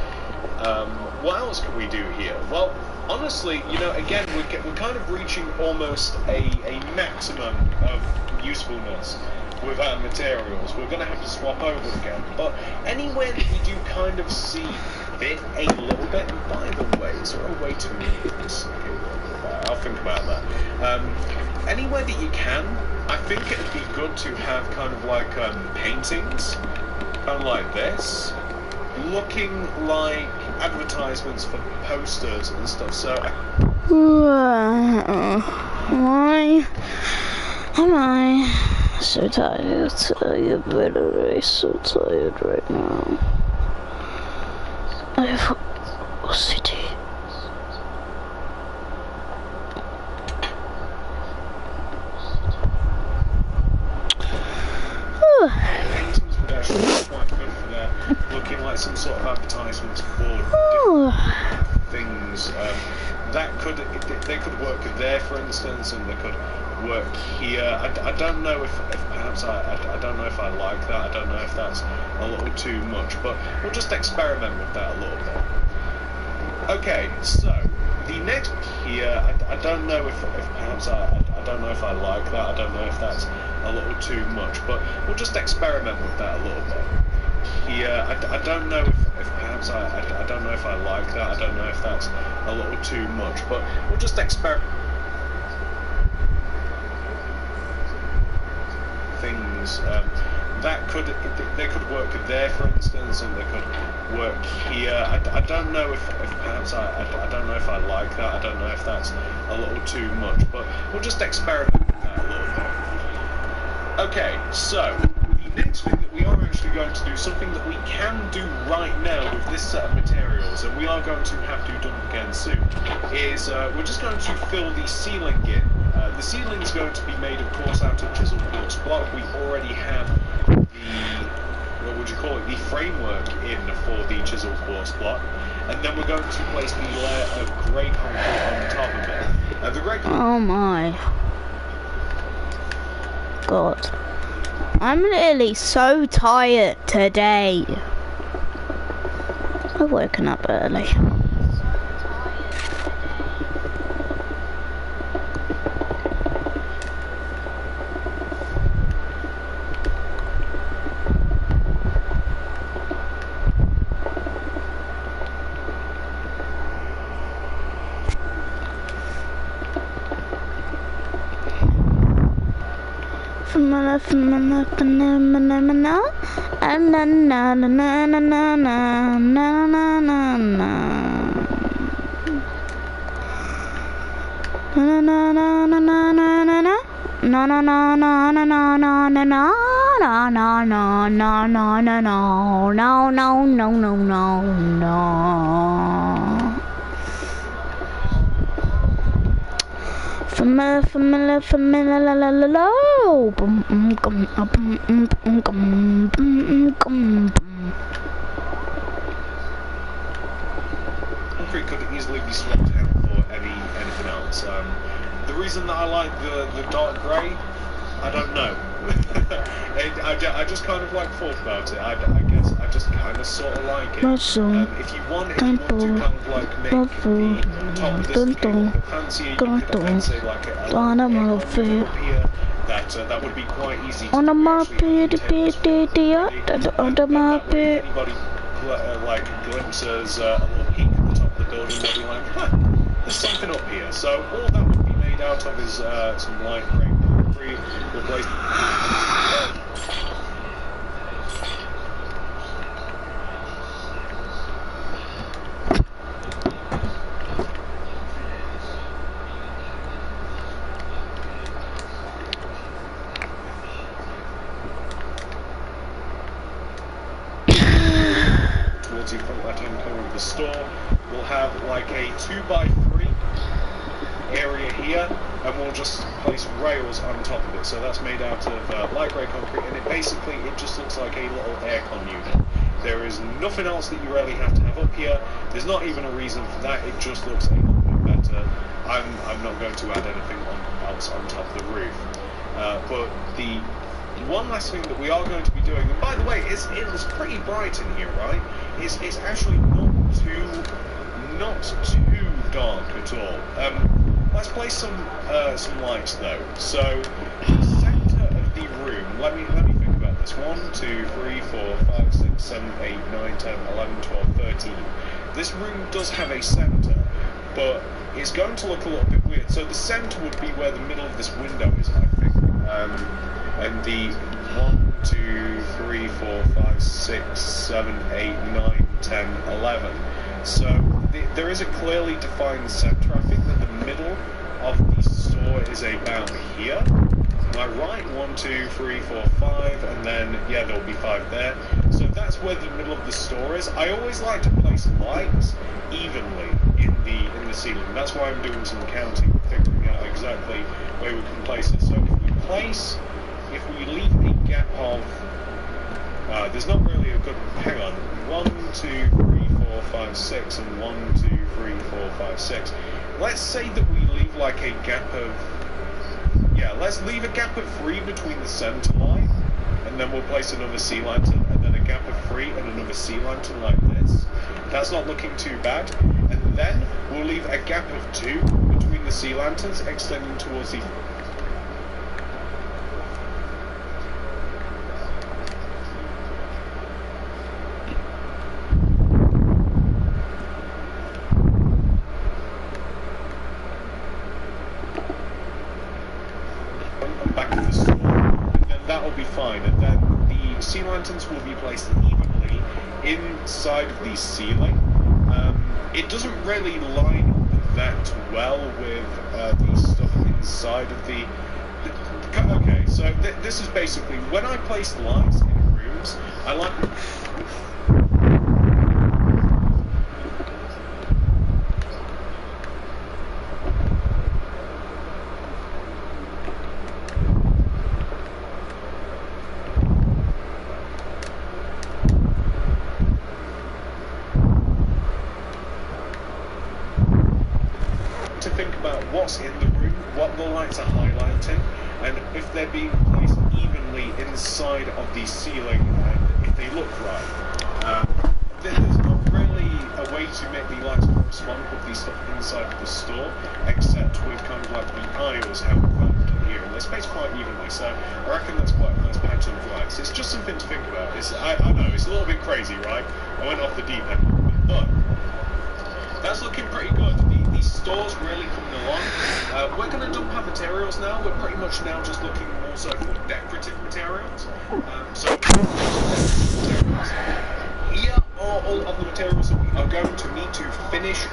Speaker 2: What else can we do here? Well, honestly, you know, again, we're kind of reaching almost a maximum of usefulness with our materials. We're going to have to swap over again, but anywhere that you do kind of see fit a little bit, and by the way, is there a way to move this? Okay, I'll think about that. Anywhere that you can, I think it'd be good to have kind of like paintings, kind of like this, looking like advertisements for posters and stuff. So
Speaker 1: Why am I so tired? I'm so tired right now. I have OCD.
Speaker 2: paintings would actually be quite good for that, looking like some sort of advertisements for different things. They could work there, for instance, and they could work here. I don't know if perhaps I don't know if I like that. I don't know if that's a little too much, but we'll just experiment with that a little bit. Okay, so the next here, I don't know if perhaps I don't know if I like that. I don't know if that's a little too much, but we'll just experiment with that a little bit. Here, I don't know if perhaps I don't know if I like that. I don't know if that's a little too much, but we'll just experiment. Things they could work there, for instance, and they could work here. I don't know if perhaps I don't know if I like that. I don't know if that's a little too much, but we'll just experiment with that a little bit. Okay, so the next thing that we are actually going to do, something that we can do right now with this set of materials, and we are going to have to do again soon, is we're just going to fill the ceiling in. The ceiling is going to be made, of course, out of chiseled quartz block. We already have the, what would you call it, the framework in for the chiseled quartz block, and then we're going to place the layer of grey concrete on top of it. The grey
Speaker 1: Oh my God. I'm literally so tired today. I've woken up early.
Speaker 2: Concrete could easily be swapped out for anything else. The reason that I like the dark grey, I don't know. I just kind of like thought about it. I guess I just kind of sort of like it. If you want to kind of like make the top of this a bit fancier, you could then say like a up here. That would be quite easy to anybody like glimpses a little peek at the top of the building, they'll be like, huh, there's something up here. So all that would be made out of is some light grey concrete replaced. Towards the front left-hand corner of the store, we'll have like a 2x3 area here, and we'll just place rails on top of it. So that's made out of light grey concrete, and it just looks like a little aircon unit. There is nothing else that you really have to have up here. There's not even a reason for that. It just looks a little bit better. I'm not going to add anything else on top of the roof. But the one last thing that we are going to be doing, and by the way, it was pretty bright in here, right? It's actually not too dark at all. Let's place some lights though. So the centre of the room. Let me think about this. 1, 2, 3, 4, 5, 6, 7, 8, 9, 10, 11, 12, 13. This room does have a centre, but it's going to look a little bit weird. So the centre would be where the middle of this window is, I think. And the 1, 2, 3, 4, 5, 6, 7, 8, 9, 10, 11. So there is a clearly defined centre. I think that the middle of the store is about here. Am I right? 1, 2, 3, 4, 5, and then yeah, there'll be 5 there. So that's where the middle of the store is. I always like to place lights evenly in the ceiling. That's why I'm doing some counting, figuring out exactly where we can place it. So if we leave a gap of there's not really a good, hang on, 1, 2, 3, 4, 5, 6, and 1, 2, 3, 4, 5, 6. Let's say that we leave like a gap of, let's leave a gap of 3 between the centre line, and then we'll place another sea lantern, and then a gap of 3 and another sea lantern like this. That's not looking too bad. And then we'll leave a gap of 2 between the sea lanterns, extending towards the back of the store, and then that'll be fine. And then the sea lanterns will be placed evenly inside of the ceiling. It doesn't really line up that well with the stuff inside of the. Okay, so this is basically when I place lights in rooms. I like. To think about what's in the room, what the lights are highlighting, and if they're being placed evenly inside of the ceiling, and if they look right. There's not really a way to make the lights correspond with the stuff inside of the store, except with kind of like the aisles how we've got in here, and they're spaced quite evenly, so I reckon that's quite a nice pattern of lights. It's just something to think about. I know, it's a little bit crazy, right? I went off the deep end, but that's looking pretty good. These stores really coming along. We're going to dump our materials now. We're pretty much now just looking more so for decorative materials. Here are all of the materials that we are going to need to finish.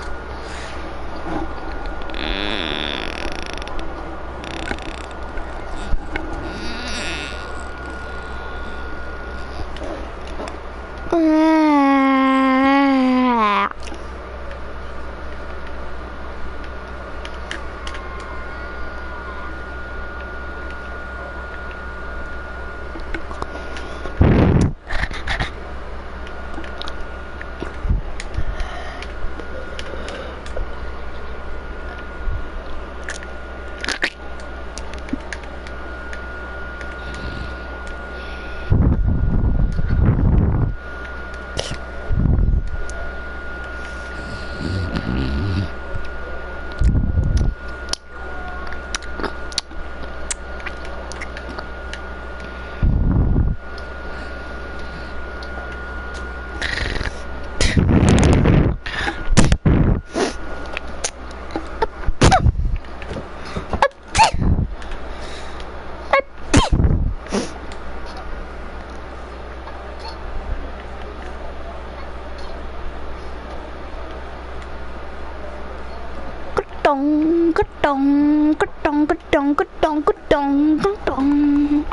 Speaker 1: dong, ka dong, ka dong, ka dong, ka dong, ka dong,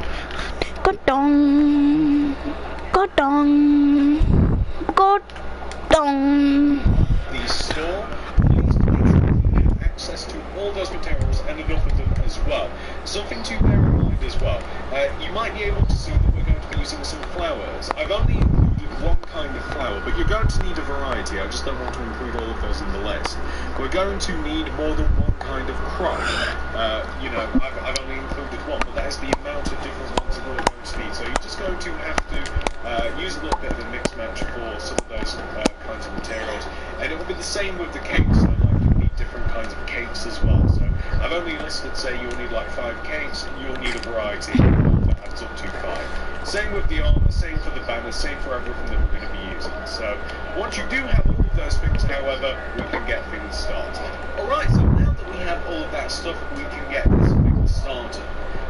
Speaker 1: ka dong, ka dong, ka dong.
Speaker 2: The store needs to make sure you have access to all those materials and enough of them as well. Something to bear in mind as well. You might be able to see that we're going to be using some flowers. I've only included one kind of flower, but you're going to need a variety. I just don't want to include all of those in the list. We're going to need more than one kind of crop. You know, I've only included one, but that is the amount of different ones that we're going to need. So you're just going to have to use a little bit of a mix match for some of those kinds of materials. And it will be the same with the cakes. So like you need different kinds of cakes as well. So I've only listed, say you'll need like 5 cakes, you'll need a variety that adds up to 5. Same with the armor, same for the banners, same for everything that we're going to be using. So once you do have all of those things, however, we can get things started. Alright, so now that we have all of that stuff, we can get this thing started.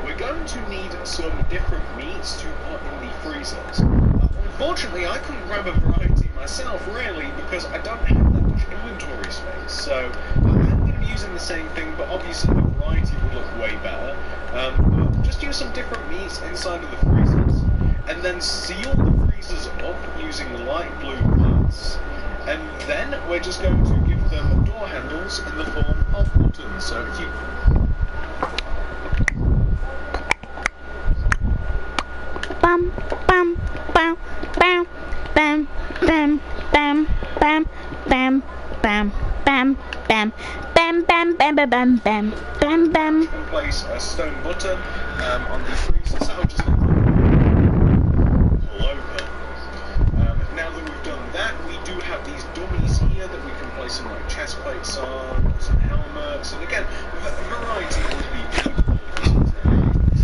Speaker 2: We're going to need some different meats to put in the freezers. Unfortunately, I couldn't grab a variety myself, really, because I don't have that much inventory space. So I'm going to be using the same thing, but obviously the variety would look way better. Just use some different meats inside of the freezers, and then seal the freezers up using light blue glass. And then we're just going to give them door handles in the form of buttons. So if you
Speaker 1: Bam, bam, bam, bam, bam, bam, bam, bam, bam, bam, bam, bam, bam, bam, bam, bam, bam, bam, bam, bam.
Speaker 2: Place a stone button on the freezer, so I'll just pull over. Now that we've done that, we do have these dummies here that we can place some like chest plates on, some helmets, and again, variety would be beautiful.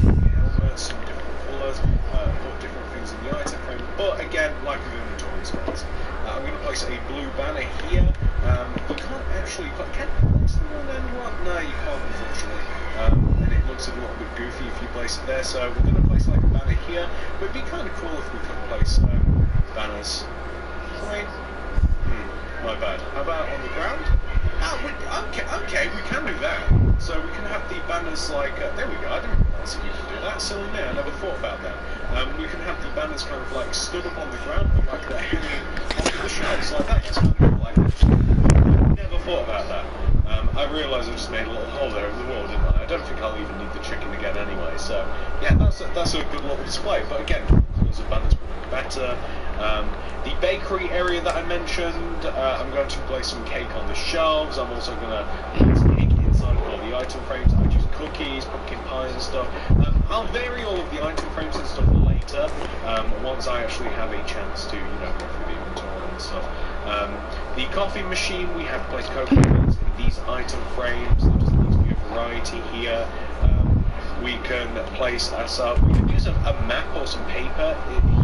Speaker 2: Some helmets, some different colours, put different things in the item frame, but again, like with inventory space. I'm going to place a blue banner here. You can't actually, can you place them on anyone? No, you can't, unfortunately. And it looks a little bit goofy if you place it there, so we're going to place like a banner here. But it'd be kind of cool if we could place banners. Right. My bad. How about on the ground? Okay, we can do that. So we can have the banners like, there we go, I didn't realize that you could do that. Silly me, I never thought about that. We can have the banners kind of like stood up on the ground, but like they're hanging onto the shelves like that. It's kind of like, never thought about that. I realised I just made a little hole there in the wall, didn't I? I don't think I'll even need the chicken again anyway, so yeah, that's a good little display. But again, colours of banners would be better. The bakery area that I mentioned, I'm going to place some cake on the shelves. I'm also going to place cake inside of all the item frames. I use cookies, pumpkin pies and stuff. I'll vary all of the item frames and stuff later, once I actually have a chance to, you know, go through the inventory and stuff. The coffee machine, we have placed cocoa beans in these item frames. There just needs to be a variety here. We can place ourselves, we can use a map or some paper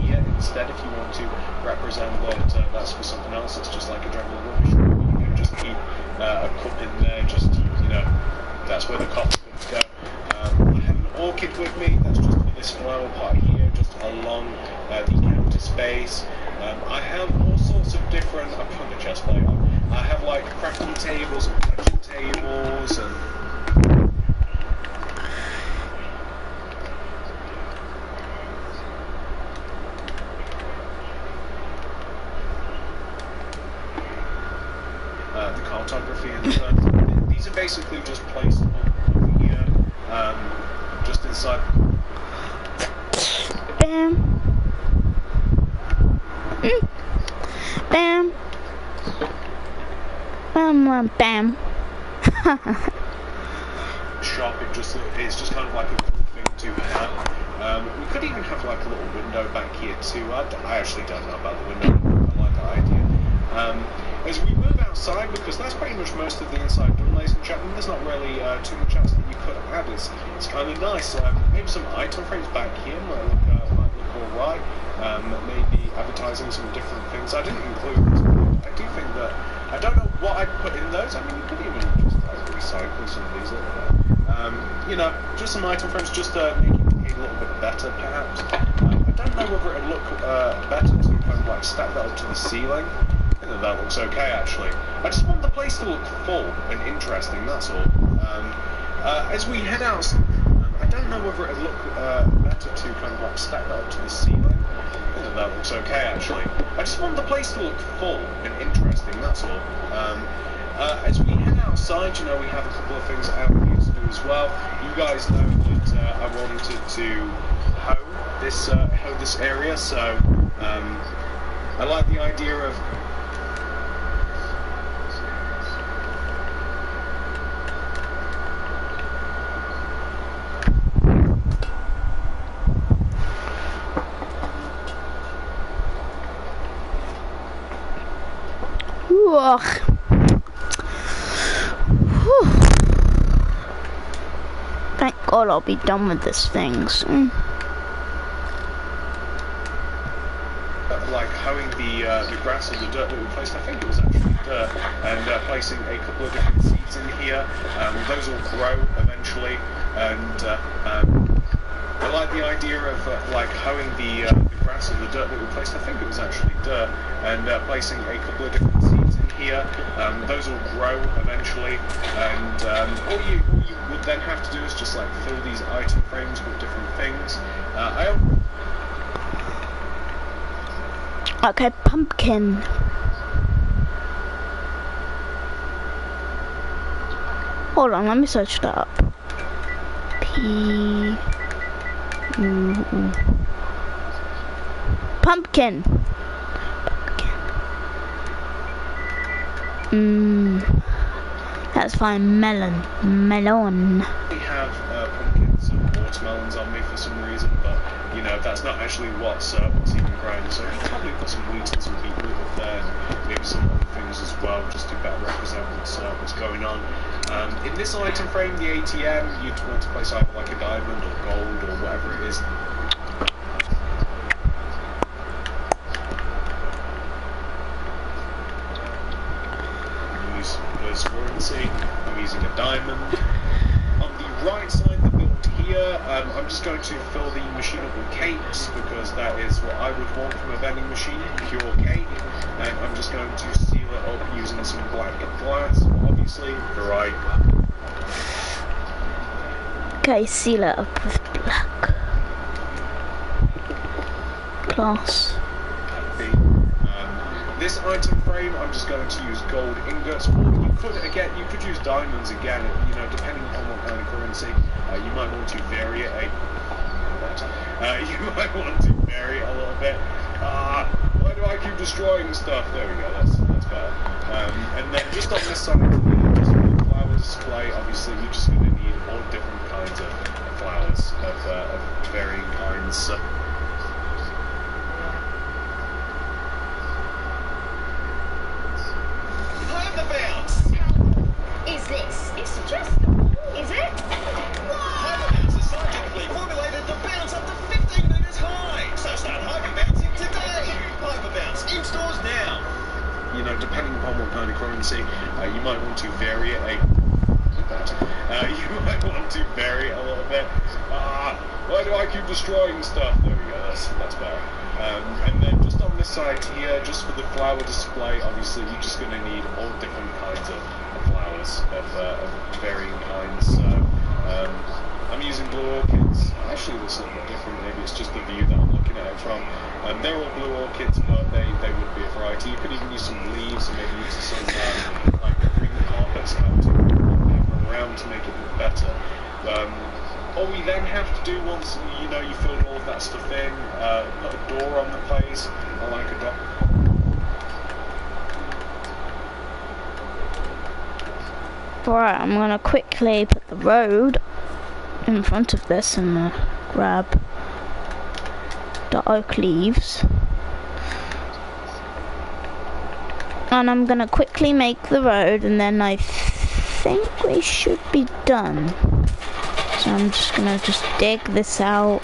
Speaker 2: here instead if you want to represent that that's for something else. It's just like a general rubbish. You can just keep a cup in there, just, you know, that's where the coffee would go. I have an orchid with me, that's just for this flower pot here, just along the counter space. I have all sorts of different, I put the chest plate on, I have like crafting tables and collection tables and the cartography and stuff. These are basically just placed over here, just inside.
Speaker 1: Bam. Bam. Bam. Bam.
Speaker 2: Shop, it's just kind of like a cool thing to have. We could even have like a little window back here too. I actually don't know about the window. I like that idea. As we move outside, because that's pretty much most of the inside done, ladies and gentlemen, there's not really too much else that you could add. It's kind of nice. Maybe some item frames back here might look alright. Maybe advertising some different things. I didn't include this, but I do think that, I don't know what I'd put in those. I mean, you could even just recycle some of these little, you know, just some item frames just to make it a little bit better, perhaps. I don't know whether it'd look better to kind of like stack that up to the ceiling. I think that looks okay, actually. I just want the place to look full and interesting, that's all. As we head out, I don't know whether it'd look better to kind of like stack that up to the ceiling. I think that looks okay actually. I just want the place to look full and interesting, that's all. As we head outside, you know, we have a couple of things out here to do as well. You guys know that I wanted to hoe this area, so I like the idea of
Speaker 1: Ugh. Whew. Thank God I'll be done with this thing soon.
Speaker 2: Like hoeing the grass or the dirt that we placed, I think it was actually dirt, and placing a couple of different seeds in here. Those will grow eventually, and I like the idea of like hoeing the grass or the dirt that we placed. I think it was actually dirt, and placing a couple of different seeds in here. Those will grow eventually, and all you would then have to do is just like fill these item frames with different things.
Speaker 1: Okay, pumpkin. Hold on, let me search that up. Pumpkin. That's fine. Melon.
Speaker 2: We have pumpkins and watermelons on me for some reason, but you know that's not actually what's even growing. So I'll probably put some wheat and some beetroot up there, and maybe some other things as well, just to better represent what's going on. In this item frame, the ATM, you'd want to place either like a diamond or gold or whatever it is. Currency. I'm using a diamond. On the right side of the build here, I'm just going to fill the machine up with cakes because that is what I would want from a vending machine, pure cake. And I'm just going to seal it up using some black glass, obviously, right.
Speaker 1: Okay, seal it up with black glass.
Speaker 2: This item frame, I'm just going to use gold ingots, or you could use diamonds again, you know, depending on what kind of currency. You might want to vary it a little bit. Why do I keep destroying stuff? There we go, that's better. And then just on this side, just for the flower display, obviously you're just going to need all different kinds of flowers of varying kinds. So
Speaker 3: is this? It's adjustable, is it? Hyperbounce is scientifically formulated to bounce up to 15 meters high. So start hyperbouncing today. Hyperbounce in stores now.
Speaker 2: You know, depending upon what kind of currency, you might want to vary it a little bit. Why do I keep destroying stuff? There we go, that's better. And then just on this side here, just for the flower display, obviously you're just going to need all different kinds of flowers of varying kinds. So I'm using blue orchids. Actually, this is a bit different. Maybe it's just the view that I'm looking at it from. They're all blue orchids, but they would be a variety. You could even use some leaves and maybe use some like green carpets kind of to around to make it look better. All we then have to do once you know you filled all of that stuff in, put a door on the place. I like a door.
Speaker 1: Alright, I'm gonna quickly put the road in front of this and grab the oak leaves. And I'm gonna quickly make the road, and then I think we should be done. So I'm just gonna dig this out.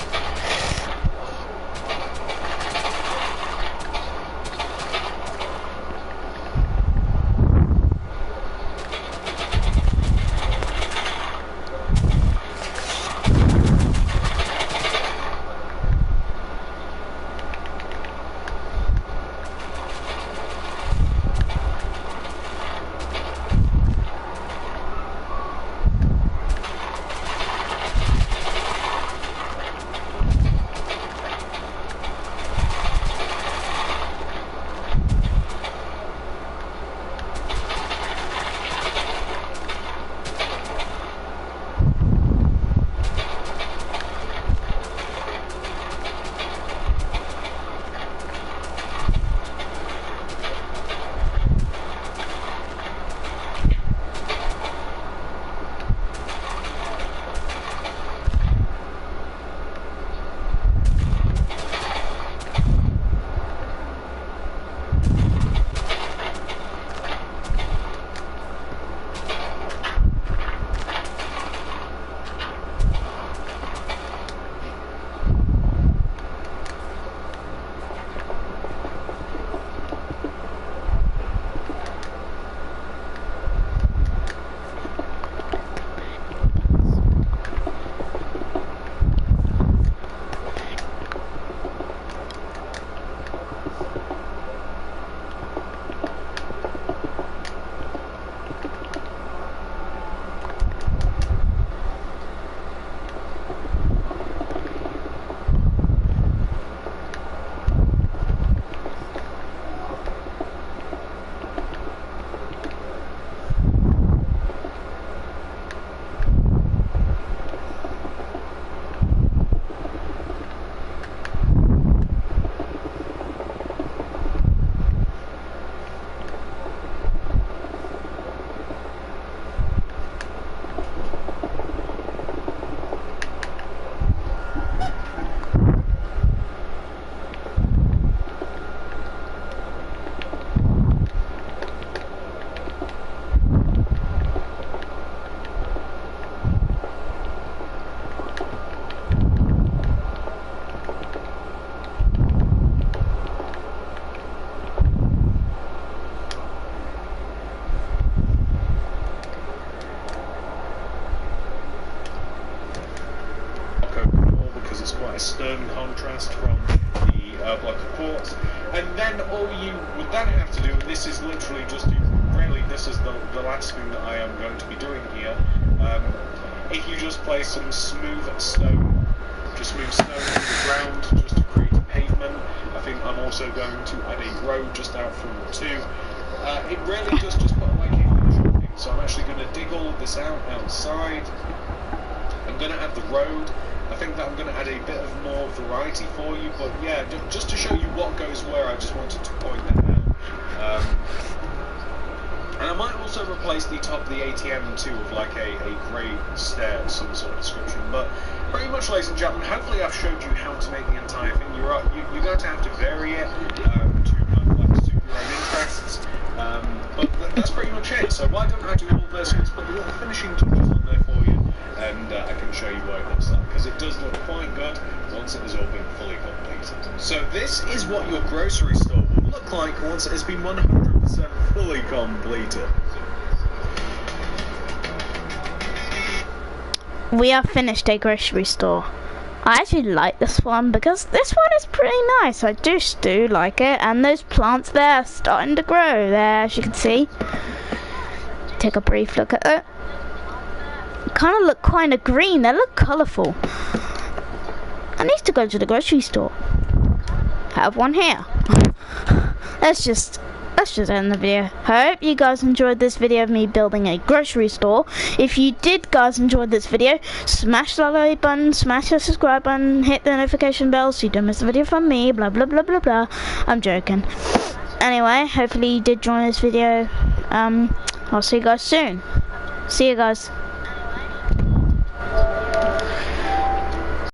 Speaker 2: quite a stern contrast from the block of quartz. And then all you would then have to do, and this is literally just really, this is the last thing that I am going to be doing here. If you just place some smooth stone, just smooth stone on the ground, just to create a pavement. I think I'm also going to add a road just out from too. It really does just put like a finishing thing. So I'm actually going to dig all of this out outside. I'm going to add the road. I think that I'm going to add a bit of more variety for you, but yeah, just to show you what goes where, I just wanted to point that out. And I might also replace the top of the ATM too with like a grey stair of some sort of description. But pretty much, ladies and gentlemen, hopefully I've showed you how to make the entire thing. You're going to have to vary it to kind of like suit your own interests. But that's pretty much it. So why don't I do all those things, put the little finishing touches on there for you, and I can show you what it looks like, because it does look quite good once it has all been fully completed. So this is what your grocery store will look like once it has been 100% fully completed.
Speaker 1: We have finished a grocery store. I actually like this one because this one is pretty nice. I just do like it, and those plants there are starting to grow there, as you can see. Take a brief look at it. Kind of look kind of green. They look colourful. I need to go to the grocery store. Have one here. Let's just end the video. Hope you guys enjoyed this video of me building a grocery store. If you did guys enjoy this video, smash the like button, smash the subscribe button, hit the notification bell so you don't miss a video from me, blah blah blah blah blah. I'm joking. Anyway, hopefully you did enjoy this video. I'll see you guys soon. See you guys.